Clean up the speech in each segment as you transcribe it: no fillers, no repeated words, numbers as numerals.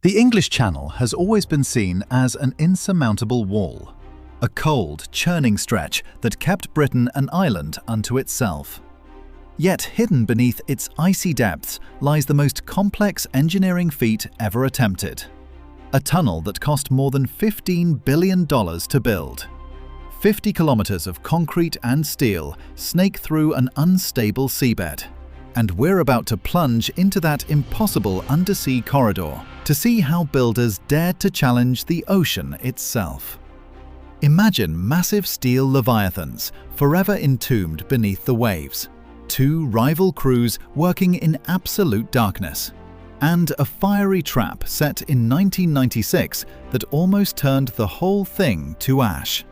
The English Channel has always been seen as an insurmountable wall, a cold, churning stretch that kept Britain an island unto itself. Yet hidden beneath its icy depths lies the most complex engineering feat ever attempted. A tunnel that cost more than $15 billion to build. 50 kilometers of concrete and steel snake through an unstable seabed. And we're about to plunge into that impossible undersea corridor to see how builders dared to challenge the ocean itself. Imagine massive steel leviathans forever entombed beneath the waves, two rival crews working in absolute darkness, and a fiery trap set in 1996 that almost turned the whole thing to ash.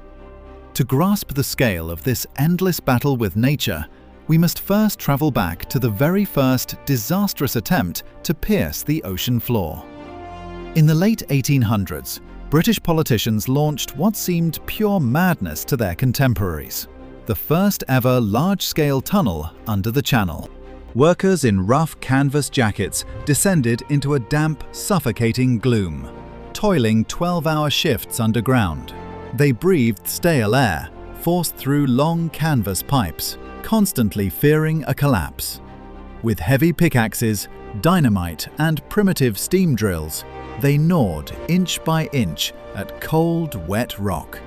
To grasp the scale of this endless battle with nature, we must first travel back to the very first disastrous attempt to pierce the ocean floor. In the late 1800s, British politicians launched what seemed pure madness to their contemporaries: the first ever large-scale tunnel under the Channel. Workers in rough canvas jackets descended into a damp, suffocating gloom, toiling 12-hour shifts underground. They breathed stale air, forced through long canvas pipes, constantly fearing a collapse. With heavy pickaxes, dynamite, and primitive steam drills, they gnawed inch by inch at cold, wet rock.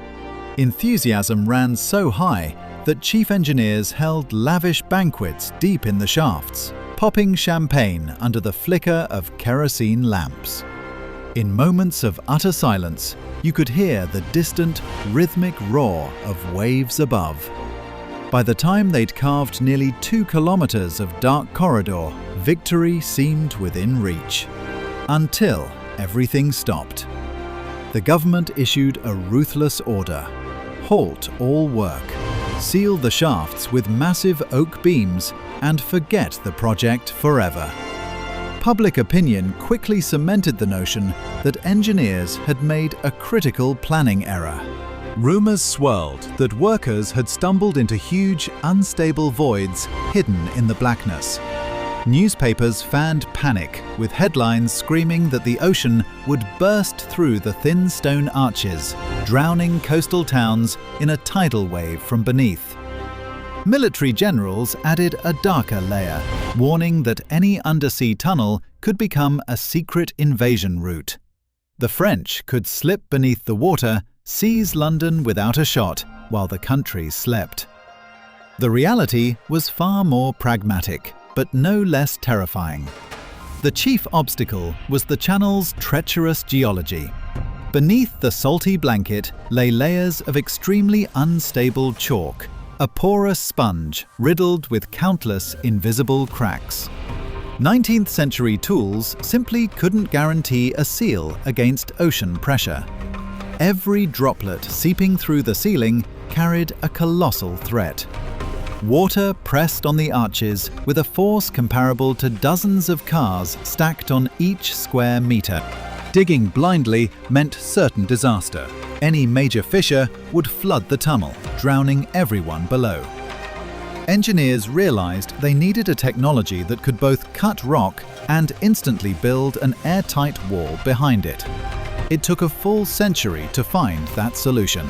Enthusiasm ran so high that chief engineers held lavish banquets deep in the shafts, popping champagne under the flicker of kerosene lamps. In moments of utter silence, you could hear the distant, rhythmic roar of waves above. By the time they'd carved nearly 2 kilometers of dark corridor, victory seemed within reach. Until everything stopped. The government issued a ruthless order: halt all work, seal the shafts with massive oak beams, and forget the project forever. Public opinion quickly cemented the notion that engineers had made a critical planning error. Rumors swirled that workers had stumbled into huge, unstable voids hidden in the blackness. Newspapers fanned panic, with headlines screaming that the ocean would burst through the thin stone arches, drowning coastal towns in a tidal wave from beneath. Military generals added a darker layer, warning that any undersea tunnel could become a secret invasion route. The French could slip beneath the water, seize London without a shot, while the country slept. The reality was far more pragmatic, but no less terrifying. The chief obstacle was the Channel's treacherous geology. Beneath the salty blanket lay layers of extremely unstable chalk, a porous sponge riddled with countless invisible cracks. 19th century tools simply couldn't guarantee a seal against ocean pressure. Every droplet seeping through the ceiling carried a colossal threat. Water pressed on the arches with a force comparable to dozens of cars stacked on each square meter. Digging blindly meant certain disaster. Any major fissure would flood the tunnel, drowning everyone below. Engineers realized they needed a technology that could both cut rock and instantly build an airtight wall behind it. It took a full century to find that solution.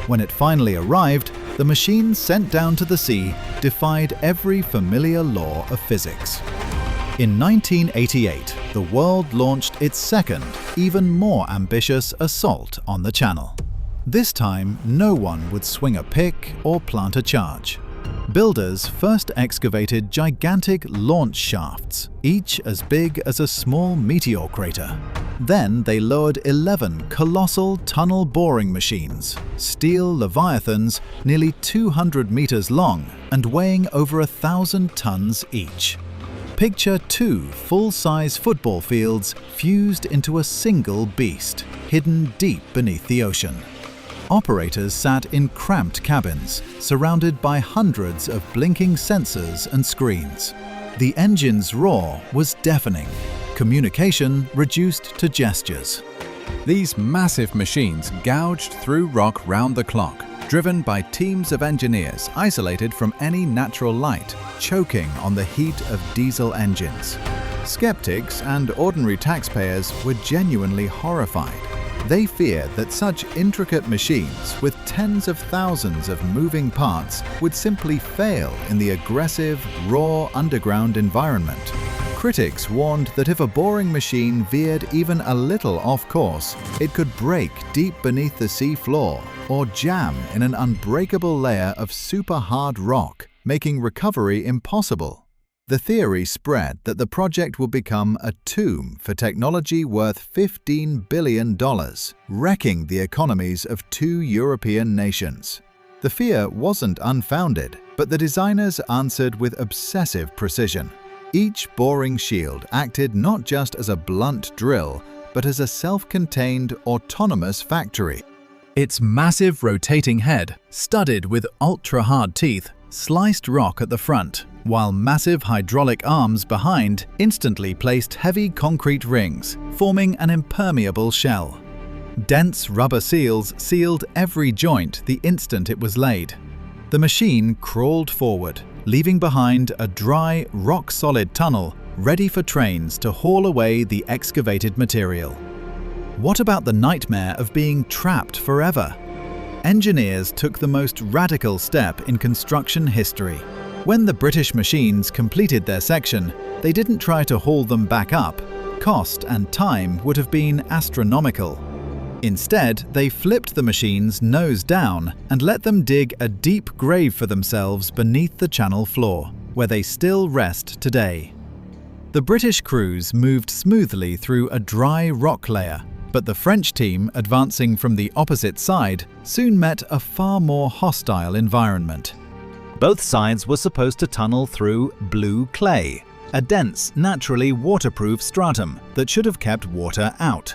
When it finally arrived, the machine sent down to the sea defied every familiar law of physics. In 1988, the world launched its second, even more ambitious assault on the Channel. This time, no one would swing a pick or plant a charge. Builders first excavated gigantic launch shafts, each as big as a small meteor crater. Then they lowered 11 colossal tunnel boring machines, steel leviathans nearly 200 meters long and weighing over 1,000 tons each. Picture 2 full-size football fields fused into a single beast, hidden deep beneath the ocean. Operators sat in cramped cabins, surrounded by hundreds of blinking sensors and screens. The engine's roar was deafening, communication reduced to gestures. These massive machines gouged through rock round the clock, driven by teams of engineers isolated from any natural light, choking on the heat of diesel engines. Skeptics and ordinary taxpayers were genuinely horrified. They feared that such intricate machines with tens of thousands of moving parts would simply fail in the aggressive, raw underground environment. Critics warned that if a boring machine veered even a little off course, it could break deep beneath the sea floor or jam in an unbreakable layer of super hard rock, making recovery impossible. The theory spread that the project would become a tomb for technology worth $15 billion, wrecking the economies of 2 European nations. The fear wasn't unfounded, but the designers answered with obsessive precision. Each boring shield acted not just as a blunt drill, but as a self-contained, autonomous factory. Its massive rotating head, studded with ultra-hard teeth, sliced rock at the front, while massive hydraulic arms behind instantly placed heavy concrete rings, forming an impermeable shell. Dense rubber seals sealed every joint the instant it was laid. The machine crawled forward, leaving behind a dry, rock-solid tunnel ready for trains to haul away the excavated material. What about the nightmare of being trapped forever? Engineers took the most radical step in construction history. When the British machines completed their section, they didn't try to haul them back up. Cost and time would have been astronomical. Instead, they flipped the machines nose down and let them dig a deep grave for themselves beneath the channel floor, where they still rest today. The British crews moved smoothly through a dry rock layer, but the French team, advancing from the opposite side, soon met a far more hostile environment. Both sides were supposed to tunnel through blue clay, a dense, naturally waterproof stratum that should have kept water out.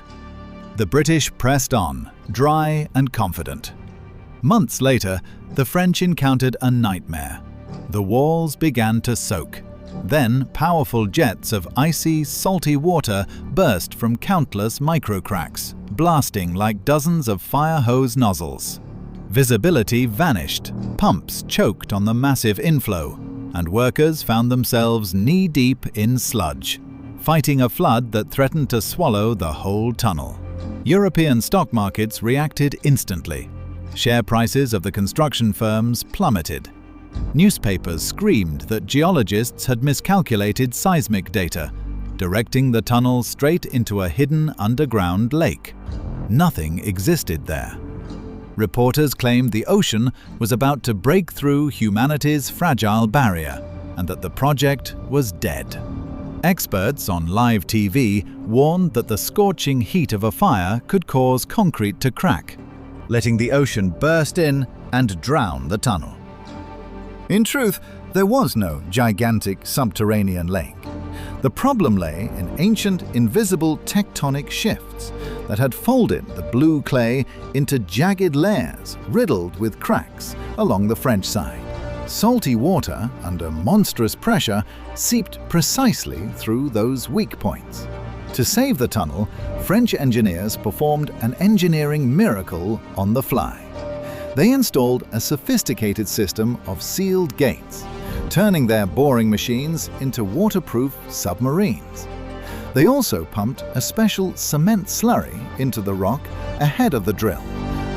The British pressed on, dry and confident. Months later, the French encountered a nightmare. The walls began to soak. Then powerful jets of icy, salty water burst from countless microcracks, blasting like dozens of fire hose nozzles. Visibility vanished, pumps choked on the massive inflow, and workers found themselves knee-deep in sludge, fighting a flood that threatened to swallow the whole tunnel. European stock markets reacted instantly. Share prices of the construction firms plummeted. Newspapers screamed that geologists had miscalculated seismic data, directing the tunnel straight into a hidden underground lake. Nothing existed there. Reporters claimed the ocean was about to break through humanity's fragile barrier and that the project was dead. Experts on live TV warned that the scorching heat of a fire could cause concrete to crack, letting the ocean burst in and drown the tunnel. In truth, there was no gigantic subterranean lake. The problem lay in ancient, invisible tectonic shifts that had folded the blue clay into jagged layers riddled with cracks along the French side. Salty water, under monstrous pressure, seeped precisely through those weak points. To save the tunnel, French engineers performed an engineering miracle on the fly. They installed a sophisticated system of sealed gates, turning their boring machines into waterproof submarines. They also pumped a special cement slurry into the rock ahead of the drill,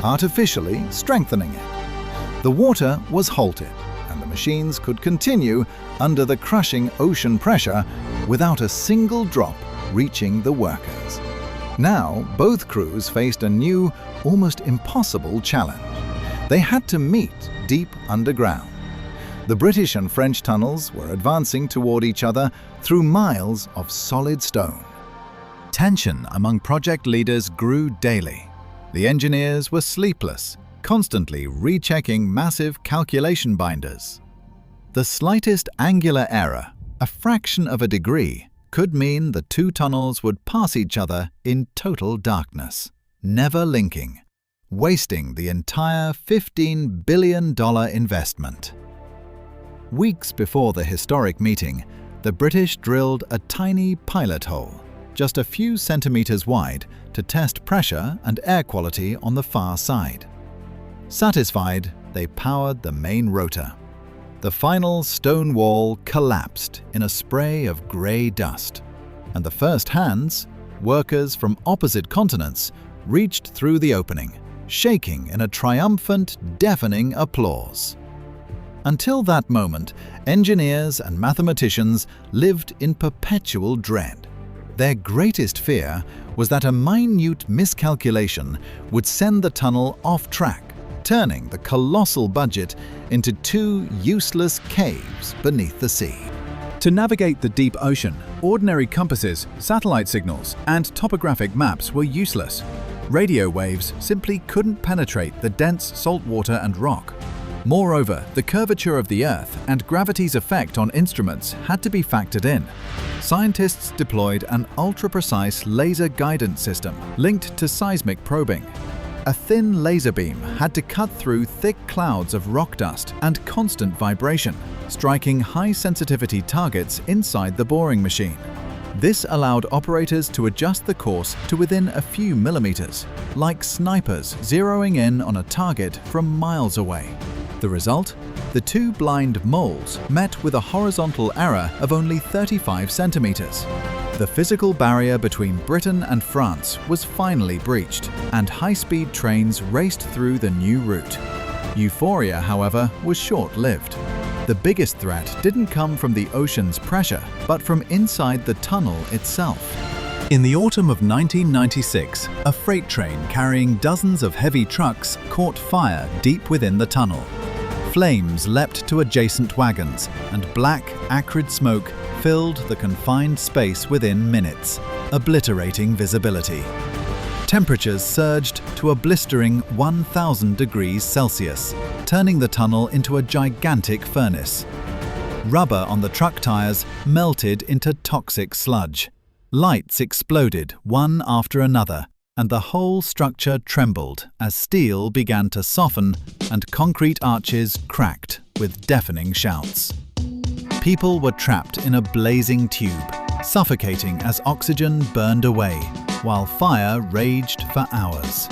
artificially strengthening it. The water was halted, and the machines could continue under the crushing ocean pressure without a single drop reaching the workers. Now, both crews faced a new, almost impossible challenge. They had to meet deep underground. The British and French tunnels were advancing toward each other through miles of solid stone. Tension among project leaders grew daily. The engineers were sleepless, constantly rechecking massive calculation binders. The slightest angular error, a fraction of a degree, could mean the two tunnels would pass each other in total darkness, never linking, wasting the entire $15 billion investment. Weeks before the historic meeting, the British drilled a tiny pilot hole, just a few centimeters wide, to test pressure and air quality on the far side. Satisfied, they powered the main rotor. The final stone wall collapsed in a spray of grey dust. and the first hands, workers from opposite continents, reached through the opening, shaking in a triumphant, deafening applause. Until that moment, engineers and mathematicians lived in perpetual dread. Their greatest fear was that a minute miscalculation would send the tunnel off track, turning the colossal budget into 2 useless caves beneath the sea. To navigate the deep ocean, ordinary compasses, satellite signals, and topographic maps were useless. Radio waves simply couldn't penetrate the dense salt water and rock. Moreover, the curvature of the Earth and gravity's effect on instruments had to be factored in. Scientists deployed an ultra-precise laser guidance system linked to seismic probing. A thin laser beam had to cut through thick clouds of rock dust and constant vibration, striking high-sensitivity targets inside the boring machine. This allowed operators to adjust the course to within a few millimeters, like snipers zeroing in on a target from miles away. The result? The 2 blind moles met with a horizontal error of only 35 centimeters. The physical barrier between Britain and France was finally breached, and high-speed trains raced through the new route. Euphoria, however, was short-lived. The biggest threat didn't come from the ocean's pressure, but from inside the tunnel itself. In the autumn of 1996, a freight train carrying dozens of heavy trucks caught fire deep within the tunnel. Flames leapt to adjacent wagons, and black, acrid smoke filled the confined space within minutes, obliterating visibility. Temperatures surged to a blistering 1,000 degrees Celsius, turning the tunnel into a gigantic furnace. Rubber on the truck tires melted into toxic sludge. Lights exploded one after another, and the whole structure trembled as steel began to soften and concrete arches cracked with deafening shouts. People were trapped in a blazing tube, suffocating as oxygen burned away, while fire raged for hours.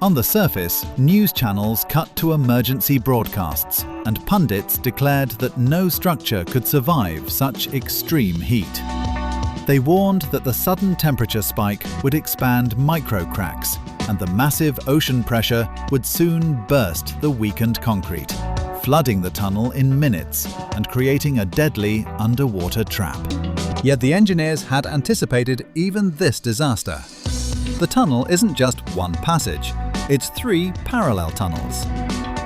On the surface, news channels cut to emergency broadcasts, and pundits declared that no structure could survive such extreme heat. They warned that the sudden temperature spike would expand microcracks, and the massive ocean pressure would soon burst the weakened concrete, flooding the tunnel in minutes and creating a deadly underwater trap. Yet the engineers had anticipated even this disaster. The tunnel isn't just one passage, it's 3 parallel tunnels.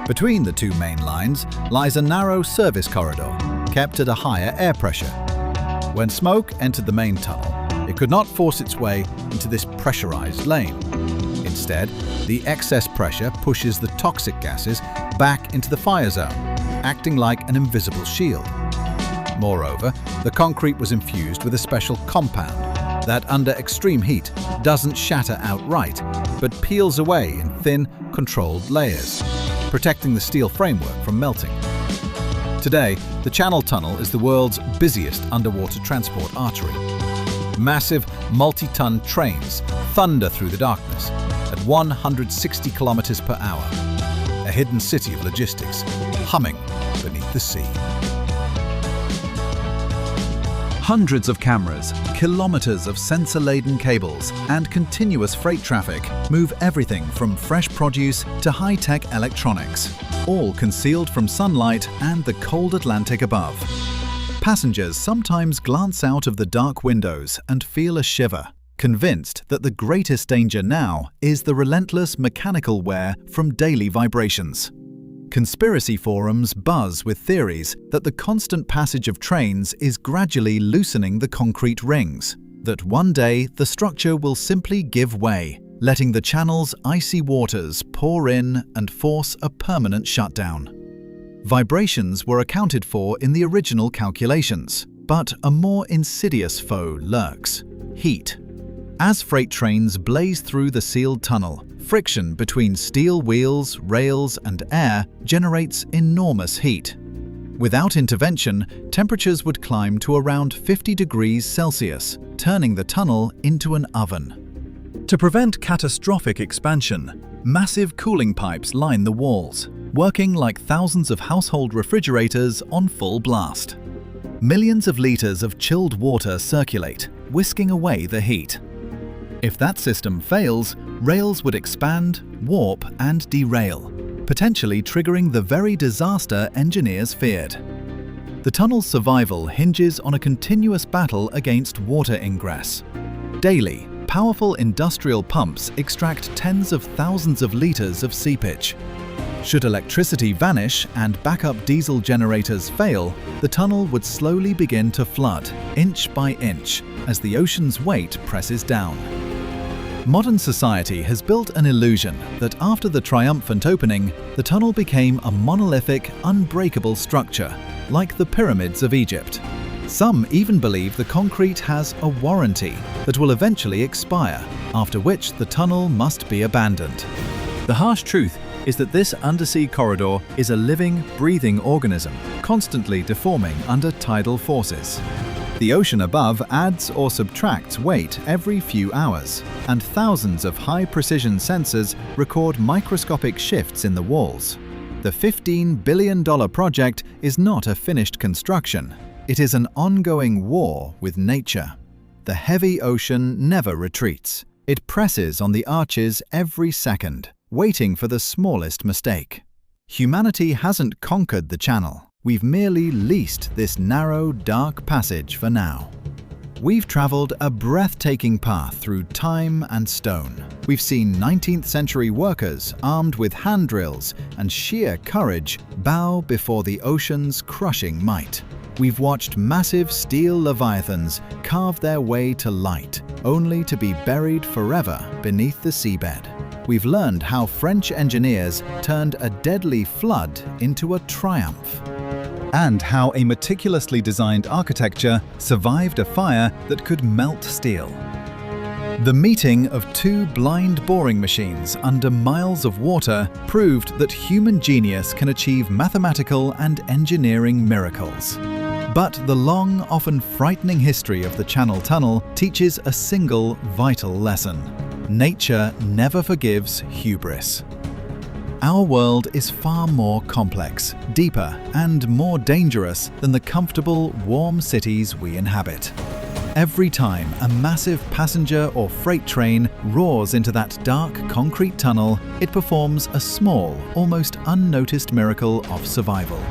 Between the 2 main lines lies a narrow service corridor, kept at a higher air pressure. When smoke entered the main tunnel, it could not force its way into this pressurized lane. Instead, the excess pressure pushes the toxic gases back into the fire zone, acting like an invisible shield. Moreover, the concrete was infused with a special compound that, under extreme heat, doesn't shatter outright, but peels away in thin, controlled layers, protecting the steel framework from melting. Today, the Channel Tunnel is the world's busiest underwater transport artery. Massive, multi-ton trains thunder through the darkness at 160 kilometers per hour, a hidden city of logistics humming beneath the sea. Hundreds of cameras, kilometers of sensor-laden cables, and continuous freight traffic move everything from fresh produce to high-tech electronics, all concealed from sunlight and the cold Atlantic above. Passengers sometimes glance out of the dark windows and feel a shiver, convinced that the greatest danger now is the relentless mechanical wear from daily vibrations. Conspiracy forums buzz with theories that the constant passage of trains is gradually loosening the concrete rings, that one day the structure will simply give way, letting the channel's icy waters pour in and force a permanent shutdown. Vibrations were accounted for in the original calculations, but a more insidious foe lurks: heat. As freight trains blaze through the sealed tunnel, friction between steel wheels, rails, and air generates enormous heat. Without intervention, temperatures would climb to around 50 degrees Celsius, turning the tunnel into an oven. To prevent catastrophic expansion, massive cooling pipes line the walls, working like thousands of household refrigerators on full blast. Millions of liters of chilled water circulate, whisking away the heat. If that system fails, rails would expand, warp, and derail, potentially triggering the very disaster engineers feared. The tunnel's survival hinges on a continuous battle against water ingress. Daily, powerful industrial pumps extract tens of thousands of liters of seepage. Should electricity vanish and backup diesel generators fail, the tunnel would slowly begin to flood, inch by inch, as the ocean's weight presses down. Modern society has built an illusion that after the triumphant opening, the tunnel became a monolithic, unbreakable structure, like the pyramids of Egypt. Some even believe the concrete has a warranty that will eventually expire, after which the tunnel must be abandoned. The harsh truth is that this undersea corridor is a living, breathing organism, constantly deforming under tidal forces. The ocean above adds or subtracts weight every few hours, and thousands of high-precision sensors record microscopic shifts in the walls. The $15 billion project is not a finished construction. It is an ongoing war with nature. The heavy ocean never retreats. It presses on the arches every second, waiting for the smallest mistake. Humanity hasn't conquered the channel. We've merely leased this narrow, dark passage for now. We've traveled a breathtaking path through time and stone. We've seen 19th century workers armed with hand drills and sheer courage bow before the ocean's crushing might. We've watched massive steel leviathans carve their way to light, only to be buried forever beneath the seabed. We've learned how French engineers turned a deadly flood into a triumph, and how a meticulously designed architecture survived a fire that could melt steel. The meeting of two blind boring machines under miles of water proved that human genius can achieve mathematical and engineering miracles. But the long, often frightening history of the Channel Tunnel teaches a single vital lesson. Nature never forgives hubris. Our world is far more complex, deeper, and more dangerous than the comfortable, warm cities we inhabit. Every time a massive passenger or freight train roars into that dark concrete tunnel, it performs a small, almost unnoticed miracle of survival.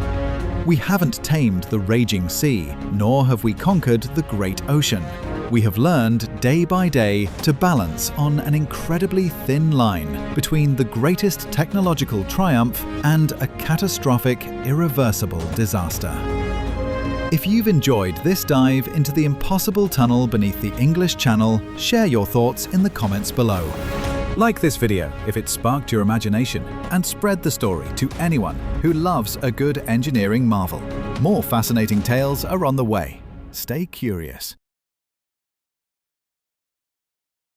We haven't tamed the raging sea, nor have we conquered the great ocean. We have learned day by day to balance on an incredibly thin line between the greatest technological triumph and a catastrophic, irreversible disaster. If you've enjoyed this dive into the impossible tunnel beneath the English Channel, share your thoughts in the comments below. Like this video if it sparked your imagination, and spread the story to anyone who loves a good engineering marvel. More fascinating tales are on the way. Stay curious.